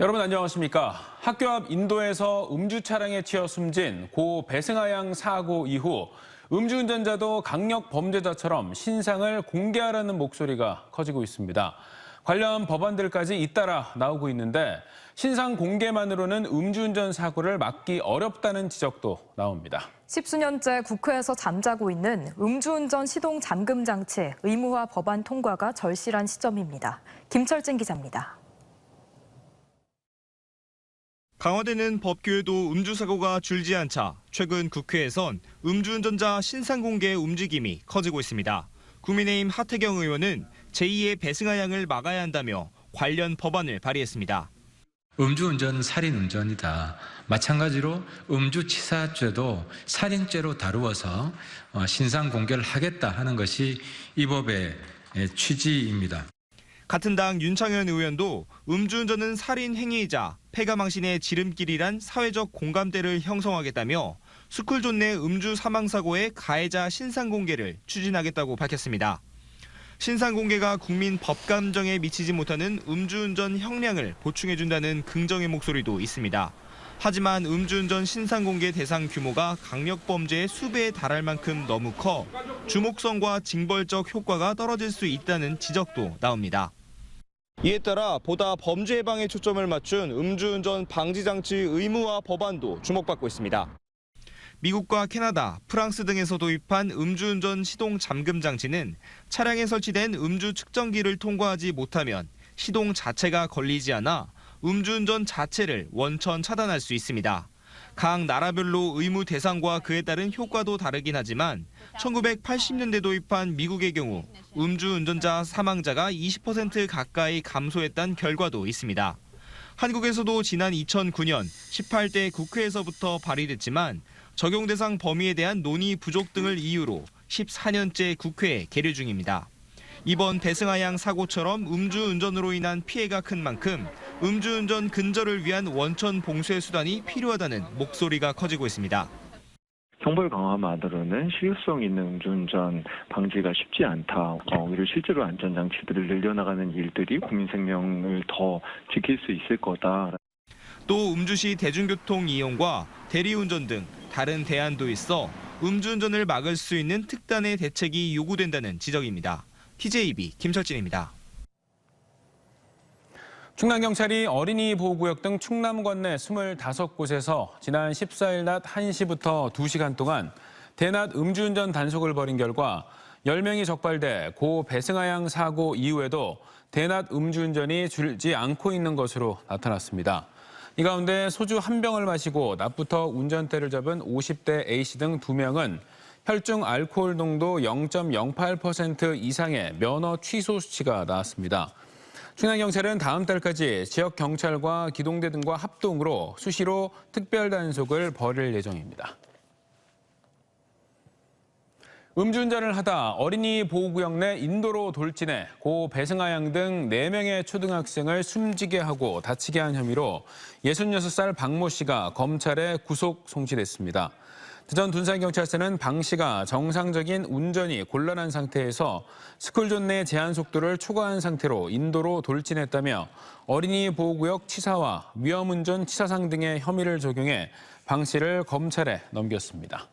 여러분 안녕하십니까? 학교 앞 인도에서 음주 차량에 치여 숨진 고 배승하 양 사고 이후 음주운전자도 강력 범죄자처럼 신상을 공개하라는 목소리가 커지고 있습니다. 관련 법안들까지 잇따라 나오고 있는데 신상 공개만으로는 음주운전 사고를 막기 어렵다는 지적도 나옵니다. 십수년째 국회에서 잠자고 있는 음주운전 시동 잠금 장치 의무화 법안 통과가 절실한 시점입니다. 김철진 기자입니다. 강화되는 법규에도 음주사고가 줄지 않자 최근 국회에선 음주운전자 신상공개 움직임이 커지고 있습니다. 국민의힘 하태경 의원은 제2의 배승하 양을 막아야 한다며 관련 법안을 발의했습니다. 음주운전 살인운전이다. 마찬가지로 음주치사죄도 살인죄로 다루어서 신상 공개를 하겠다 하는 것이 이 법의 취지입니다. 같은 당 윤창현 의원도 음주운전은 살인 행위이자 폐가망신의 지름길이란 사회적 공감대를 형성하겠다며 스쿨존 내 음주 사망 사고의 가해자 신상 공개를 추진하겠다고 밝혔습니다. 신상 공개가 국민 법감정에 미치지 못하는 음주운전 형량을 보충해준다는 긍정의 목소리도 있습니다. 하지만 음주운전 신상 공개 대상 규모가 강력범죄의 수배에 달할 만큼 너무 커 주목성과 징벌적 효과가 떨어질 수 있다는 지적도 나옵니다. 이에 따라 보다 범죄 예방에 초점을 맞춘 음주운전 방지장치 의무화 법안도 주목받고 있습니다. 미국과 캐나다, 프랑스 등에서 도입한 음주운전 시동 잠금 장치는 차량에 설치된 음주 측정기를 통과하지 못하면 시동 자체가 걸리지 않아 음주운전 자체를 원천 차단할 수 있습니다. 각 나라별로 의무 대상과 그에 따른 효과도 다르긴 하지만 1980년대 도입한 미국의 경우 음주운전자 사망자가 20% 가까이 감소했다는 결과도 있습니다. 한국에서도 지난 2009년 18대 국회에서부터 발의됐지만 적용 대상 범위에 대한 논의 부족 등을 이유로 14년째 국회에 계류 중입니다. 이번 배승하 양 사고처럼 음주운전으로 인한 피해가 큰 만큼 음주운전 근절을 위한 원천 봉쇄 수단이 필요하다는 목소리가 커지고 있습니다. 형벌 강화만으로는 실효성 있는 음주운전 방지가 쉽지 않다. 오히려 실제로 안전장치들을 늘려나가는 일들이 국민 생명을 더 지킬 수 있을 거다. 또 음주 시 대중교통 이용과 대리운전 등 다른 대안도 있어 음주운전을 막을 수 있는 특단의 대책이 요구된다는 지적입니다. TJB 김철진입니다. 충남경찰이 어린이 보호구역 등 충남권 내 25곳에서 지난 14일 낮 1시부터 2시간 동안 대낮 음주운전 단속을 벌인 결과 10명이 적발돼 고 배승하 양 사고 이후에도 대낮 음주운전이 줄지 않고 있는 것으로 나타났습니다. 이 가운데 소주 한 병을 마시고 낮부터 운전대를 잡은 50대 A씨 등 2명은 혈중 알코올 농도 0.08% 이상의 면허 취소 수치가 나왔습니다. 충남경찰은 다음 달까지 지역 경찰과 기동대 등과 합동으로 수시로 특별 단속을 벌일 예정입니다. 음주운전을 하다 어린이 보호구역 내 인도로 돌진해 고 배승하 양 등 4명의 초등학생을 숨지게 하고 다치게 한 혐의로 66살 박모 씨가 검찰에 구속 송치됐습니다. 대전 둔산경찰서는 방 씨가 정상적인 운전이 곤란한 상태에서 스쿨존 내 제한 속도를 초과한 상태로 인도로 돌진했다며 어린이 보호구역 치사와 위험운전 치사상 등의 혐의를 적용해 방 씨를 검찰에 넘겼습니다.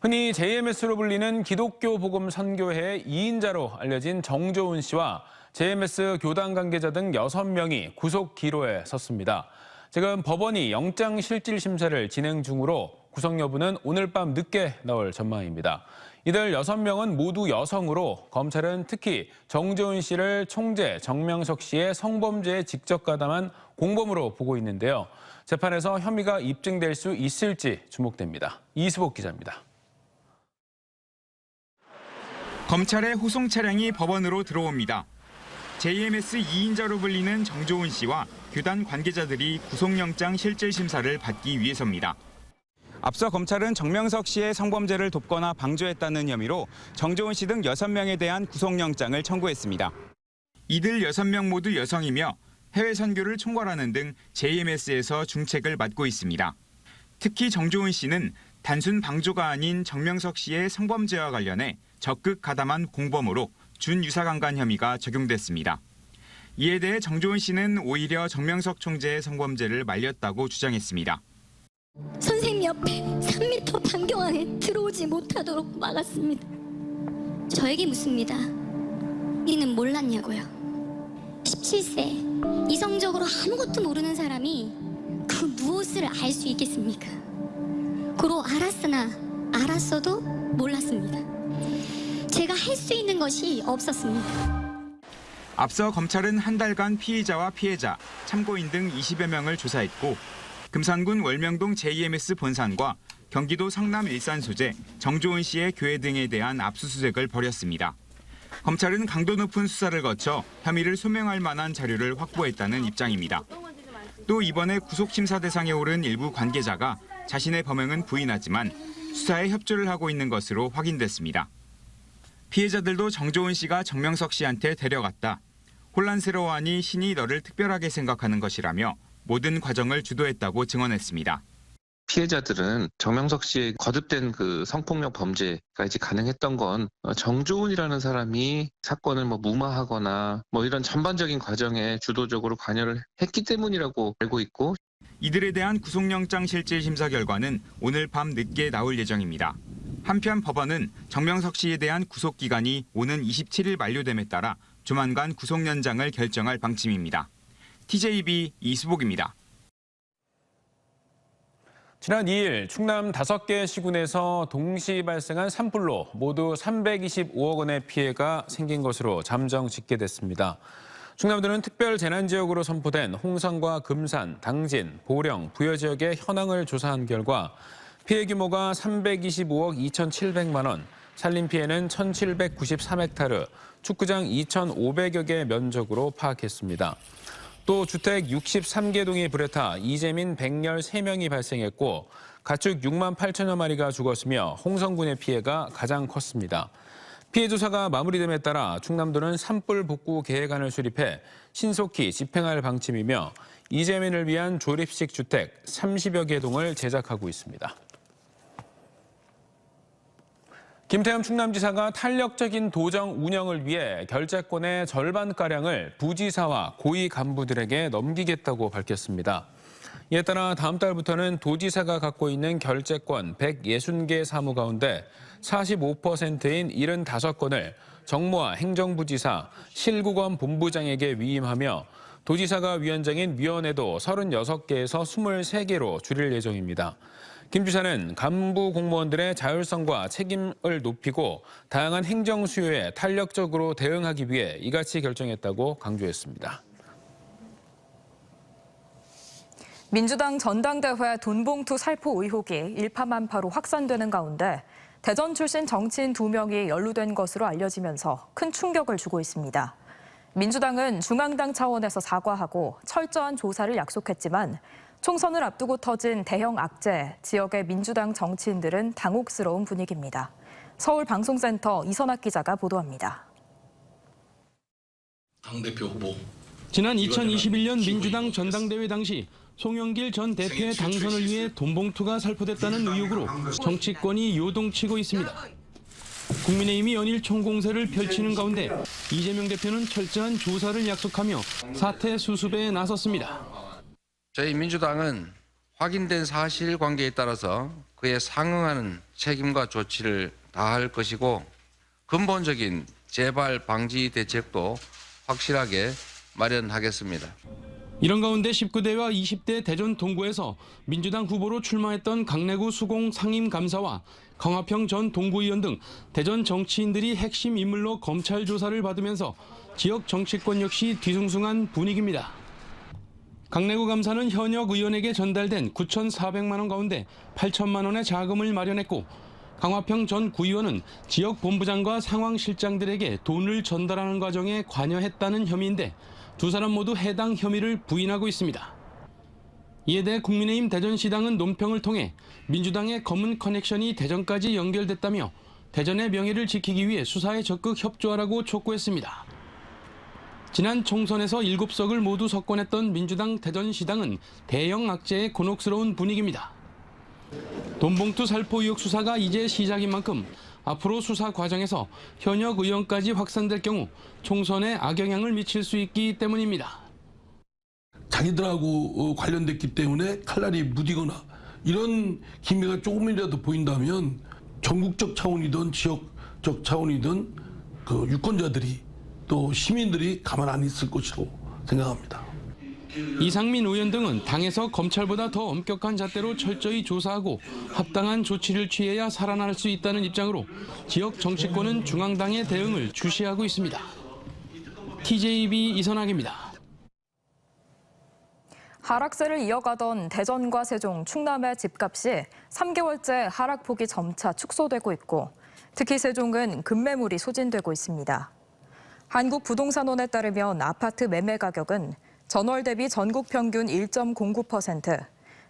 흔히 JMS로 불리는 기독교 복음 선교회의 2인자로 알려진 정조은 씨와 JMS 교단 관계자 등 6명이 구속 기로에 섰습니다. 지금 법원이 영장실질심사를 진행 중으로 구속 여부는 오늘 밤 늦게 나올 전망입니다. 이들 6명은 모두 여성으로 검찰은 특히 정조은 씨를 총재 정명석 씨의 성범죄에 직접 가담한 공범으로 보고 있는데요. 재판에서 혐의가 입증될 수 있을지 주목됩니다. 이수복 기자입니다. 검찰의 호송 차량이 법원으로 들어옵니다. JMS 2인자로 불리는 정조은 씨와 교단 관계자들이 구속영장 실질심사를 받기 위해서입니다. 앞서 검찰은 정명석 씨의 성범죄를 돕거나 방조했다는 혐의로 정조은 씨 등 6명에 대한 구속영장을 청구했습니다. 이들 6명 모두 여성이며 해외 선교를 총괄하는 등 JMS에서 중책을 맡고 있습니다. 특히 정조은 씨는 단순 방조가 아닌 정명석 씨의 성범죄와 관련해 적극 가담한 공범으로 준유사강간 혐의가 적용됐습니다. 이에 대해 정조은 씨는 오히려 정명석 총재의 성범죄를 말렸다고 주장했습니다. 선생님 옆에 3m 반경 안에 들어오지 못하도록 막았습니다. 저에게 묻습니다. 우리는 몰랐냐고요. 17세 이성적으로 아무것도 모르는 사람이 그 무엇을 알 수 있겠습니까? 고로 알았으나 알았어도 몰랐습니다. 제가 할 수 있는 것이 없었습니다. 앞서 검찰은 한 달간 피의자와 피해자, 참고인 등 20여 명을 조사했고 금산군 월명동 JMS 본산과 경기도 성남 일산 소재, 정조은 씨의 교회 등에 대한 압수수색을 벌였습니다. 검찰은 강도 높은 수사를 거쳐 혐의를 소명할 만한 자료를 확보했다는 입장입니다. 또 이번에 구속심사 대상에 오른 일부 관계자가 자신의 범행은 부인하지만 수사에 협조를 하고 있는 것으로 확인됐습니다. 피해자들도 정조은 씨가 정명석 씨한테 데려갔다. 혼란스러워하니 신이 너를 특별하게 생각하는 것이라며 모든 과정을 주도했다고 증언했습니다. 피해자들은 정명석 씨의 거듭된 그 성폭력 범죄가 이제 가능했던 건 정조은이라는 사람이 사건을 무마하거나 이런 전반적인 과정에 주도적으로 관여를 했기 때문이라고 알고 있고, 이들에 대한 구속영장 실질 심사 결과는 오늘 밤 늦게 나올 예정입니다. 한편 법원은 정명석 씨에 대한 구속 기간이 오는 27일 만료됨에 따라 조만간 구속 연장을 결정할 방침입니다. TJB 이수복입니다. 지난 2일 충남 5개 시군에서 동시 발생한 산불로 모두 325억 원의 피해가 생긴 것으로 잠정 집계됐습니다. 충남도는 특별재난지역으로 선포된 홍성과 금산, 당진, 보령, 부여 지역의 현황을 조사한 결과 피해 규모가 325억 2,700만 원, 산림 피해는 1,793헥타르, 축구장 2,500여 개 면적으로 파악했습니다. 또 주택 63개 동이 불에 타 이재민 113명이 발생했고 가축 6만 8천여 마리가 죽었으며 홍성군의 피해가 가장 컸습니다. 피해 조사가 마무리됨에 따라 충남도는 산불 복구 계획안을 수립해 신속히 집행할 방침이며 이재민을 위한 조립식 주택 30여 개 동을 제작하고 있습니다. 김태흠 충남지사가 탄력적인 도정 운영을 위해 결재권의 절반가량을 부지사와 고위 간부들에게 넘기겠다고 밝혔습니다. 이에 따라 다음 달부터는 도지사가 갖고 있는 결재권 160개 사무 가운데 45%인 75건을 정무와 행정부지사, 실구검 본부장에게 위임하며 도지사가 위원장인 위원회도 36개에서 23개로 줄일 예정입니다. 김 지사는 간부 공무원들의 자율성과 책임을 높이고 다양한 행정 수요에 탄력적으로 대응하기 위해 이같이 결정했다고 강조했습니다. 민주당 전당대회 돈봉투 살포 의혹이 일파만파로 확산되는 가운데 대전 출신 정치인 2명이 연루된 것으로 알려지면서 큰 충격을 주고 있습니다. 민주당은 중앙당 차원에서 사과하고 철저한 조사를 약속했지만 총선을 앞두고 터진 대형 악재, 지역의 민주당 정치인들은 당혹스러운 분위기입니다. 서울방송센터 이선학 기자가 보도합니다. 당대표 후보. 지난 2021년 민주당 전당대회 당시 송영길 전 대표의 당선을 위해 돈봉투가 살포됐다는 의혹으로 정치권이 요동치고 있습니다. 국민의힘이 연일 총공세를 펼치는 가운데 이재명 대표는 철저한 조사를 약속하며 사태 수습에 나섰습니다. 저희 민주당은 확인된 사실관계에 따라서 그에 상응하는 책임과 조치를 다할 것이고 근본적인 재발 방지 대책도 확실하게 마련하겠습니다. 이런 가운데 19대와 20대 대전 동구에서 민주당 후보로 출마했던 강내구 수공 상임감사와 강화평 전 동구의원 등 대전 정치인들이 핵심 인물로 검찰 조사를 받으면서 지역 정치권 역시 뒤숭숭한 분위기입니다. 강내구 감사는 현역 의원에게 전달된 9,400만 원 가운데 8천만 원의 자금을 마련했고 강화평 전 구의원은 지역 본부장과 상황실장들에게 돈을 전달하는 과정에 관여했다는 혐의인데 두 사람 모두 해당 혐의를 부인하고 있습니다. 이에 대해 국민의힘 대전시당은 논평을 통해 민주당의 검은 커넥션이 대전까지 연결됐다며 대전의 명예를 지키기 위해 수사에 적극 협조하라고 촉구했습니다. 지난 총선에서 7석을 모두 석권했던 민주당 대전시당은 대형 악재에 곤혹스러운 분위기입니다. 돈봉투 살포 의혹 수사가 이제 시작인 만큼 앞으로 수사 과정에서 현역 의원까지 확산될 경우 총선에 악영향을 미칠 수 있기 때문입니다. 자기들하고 관련됐기 때문에 칼날이 무디거나 이런 기미가 조금이라도 보인다면 전국적 차원이든 지역적 차원이든 그 유권자들이 또 시민들이 가만 안 있을 것이라고 생각합니다. 이상민 의원 등은 당에서 검찰보다 더 엄격한 잣대로 철저히 조사하고 합당한 조치를 취해야 살아날 수 있다는 입장으로 지역 정치권은 중앙당의 대응을 주시하고 있습니다. TJB 이선학입니다. 하락세를 이어가던 대전과 세종, 충남의 집값이 3개월째 하락폭이 점차 축소되고 있고 특히 세종은 급매물이 소진되고 있습니다. 한국부동산원에 따르면 아파트 매매 가격은 전월 대비 전국 평균 1.09%,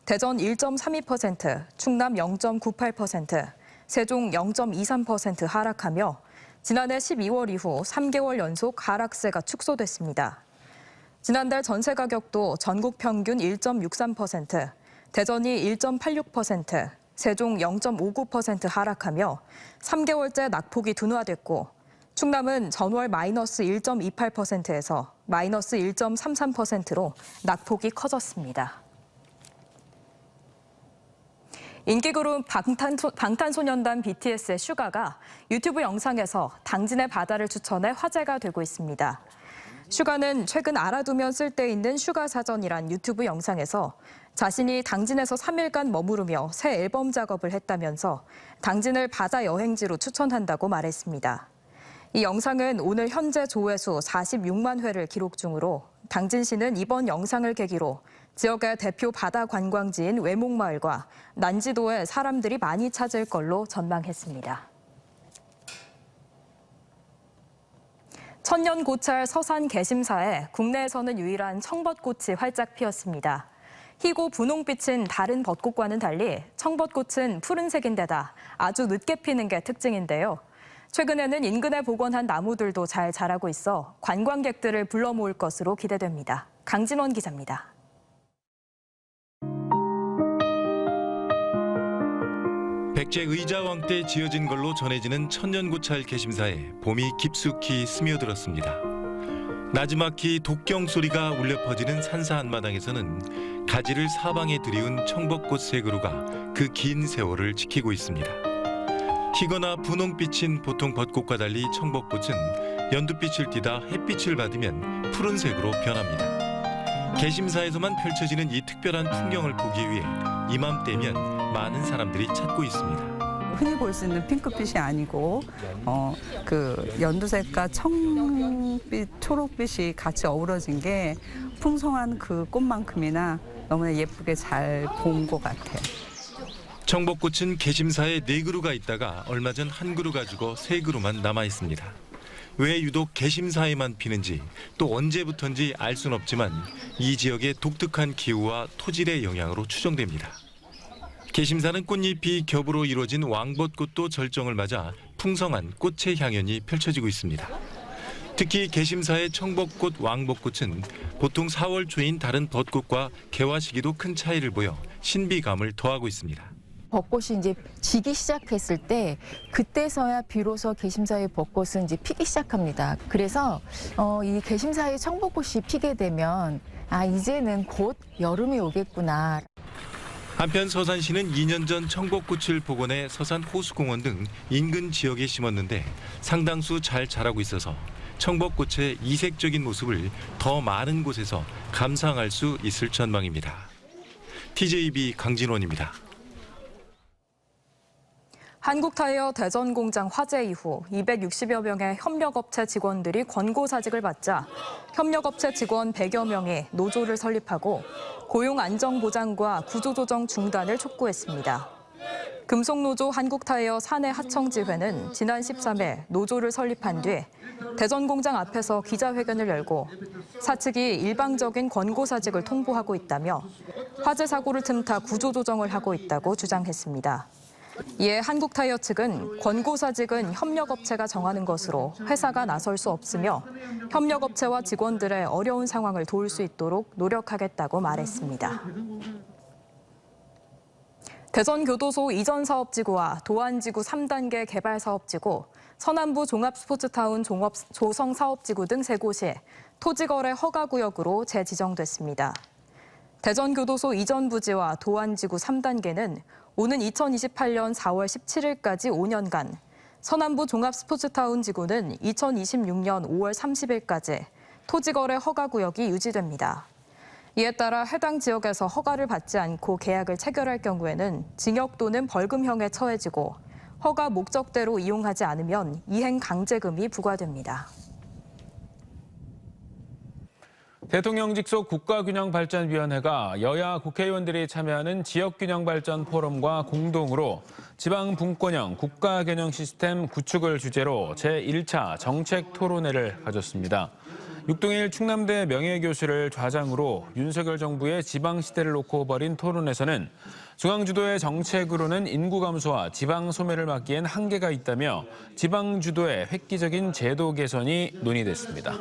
대전 1.32%, 충남 0.98%, 세종 0.23% 하락하며 지난해 12월 이후 3개월 연속 하락세가 축소됐습니다. 지난달 전세 가격도 전국 평균 1.63%, 대전이 1.86%, 세종 0.59% 하락하며 3개월째 낙폭이 둔화됐고 충남은 전월 마이너스 1.28%에서 마이너스 1.33%로 낙폭이 커졌습니다. 인기그룹 방탄소년단 BTS의 슈가가 유튜브 영상에서 당진의 바다를 추천해 화제가 되고 있습니다. 슈가는 최근 알아두면 쓸데있는 슈가 사전이란 유튜브 영상에서 자신이 당진에서 3일간 머무르며 새 앨범 작업을 했다면서 당진을 바다 여행지로 추천한다고 말했습니다. 이 영상은 오늘 현재 조회수 46만 회를 기록 중으로 당진시는 이번 영상을 계기로 지역의 대표 바다 관광지인 외목마을과 난지도에 사람들이 많이 찾을 걸로 전망했습니다. 천년고찰 서산 개심사에 국내에서는 유일한 청벚꽃이 활짝 피었습니다. 희고 분홍빛인 다른 벚꽃과는 달리 청벚꽃은 푸른색인데다 아주 늦게 피는 게 특징인데요. 최근에는 인근에 복원한 나무들도 잘 자라고 있어 관광객들을 불러 모을 것으로 기대됩니다. 강진원 기자입니다. 백제 의자왕 때 지어진 걸로 전해지는 천년고찰 개심사에 봄이 깊숙이 스며들었습니다. 나지막히 독경 소리가 울려 퍼지는 산사 한마당에서는 가지를 사방에 들이운 청벚꽃 세 그루가 그 긴 세월을 지키고 있습니다. 희거나 분홍빛인 보통 벚꽃과 달리 청벚꽃은 연두빛을 띠다 햇빛을 받으면 푸른색으로 변합니다. 개심사에서만 펼쳐지는 이 특별한 풍경을 보기 위해 이맘때면 많은 사람들이 찾고 있습니다. 흔히 볼 수 있는 핑크빛이 아니고 그 연두색과 청빛, 초록빛이 같이 어우러진 게 풍성한 그 꽃만큼이나 너무나 예쁘게 잘 본 것 같아요. 청벚꽃은 개심사에 4그루가 있다가 얼마 전 1그루가 죽어 3그루만 남아 있습니다. 왜 유독 개심사에만 피는지 또 언제부턴지 알 순 없지만 이 지역의 독특한 기후와 토질의 영향으로 추정됩니다. 개심사는 꽃잎이 겹으로 이루어진 왕벚꽃도 절정을 맞아 풍성한 꽃의 향연이 펼쳐지고 있습니다. 특히 개심사의 청벚꽃, 왕벚꽃은 보통 4월 초인 다른 벚꽃과 개화 시기도 큰 차이를 보여 신비감을 더하고 있습니다. 벚꽃이 이제 지기 시작했을 때 그때서야 비로소 개심사의 벚꽃은 이제 피기 시작합니다. 그래서 이 개심사의 청벚꽃이 피게 되면 이제는 곧 여름이 오겠구나. 한편 서산시는 2년 전 청벚꽃을 복원해 서산 호수공원 등 인근 지역에 심었는데 상당수 잘 자라고 있어서 청벚꽃의 이색적인 모습을 더 많은 곳에서 감상할 수 있을 전망입니다. TJB 강진원입니다. 한국타이어 대전 공장 화재 이후 260여 명의 협력업체 직원들이 권고사직을 받자 협력업체 직원 100여 명이 노조를 설립하고 고용 안정보장과 구조조정 중단을 촉구했습니다. 금속노조 한국타이어 사내 하청지회는 지난 13일 노조를 설립한 뒤 대전 공장 앞에서 기자회견을 열고 사측이 일방적인 권고사직을 통보하고 있다며 화재 사고를 틈타 구조조정을 하고 있다고 주장했습니다. 이에 한국타이어 측은 권고사직은 협력업체가 정하는 것으로 회사가 나설 수 없으며 협력업체와 직원들의 어려운 상황을 도울 수 있도록 노력하겠다고 말했습니다. 대전교도소 이전사업지구와 도안지구 3단계 개발사업지구, 서남부 종합스포츠타운 조성사업지구 등 3곳이 토지거래 허가구역으로 재지정됐습니다. 대전교도소 이전 부지와 도안지구 3단계는 오는 2028년 4월 17일까지 5년간, 서남부 종합스포츠타운 지구는 2026년 5월 30일까지 토지거래 허가구역이 유지됩니다. 이에 따라 해당 지역에서 허가를 받지 않고 계약을 체결할 경우에는 징역 또는 벌금형에 처해지고 허가 목적대로 이용하지 않으면 이행 강제금이 부과됩니다. 대통령 직속 국가균형발전위원회가 여야 국회의원들이 참여하는 지역균형발전 포럼과 공동으로 지방분권형 국가균형 시스템 구축을 주제로 제1차 정책 토론회를 가졌습니다. 육동일 충남대 명예교수를 좌장으로 윤석열 정부의 지방시대를 놓고 벌인 토론에서는 중앙주도의 정책으로는 인구 감소와 지방 소멸을 막기엔 한계가 있다며 지방주도의 획기적인 제도 개선이 논의됐습니다.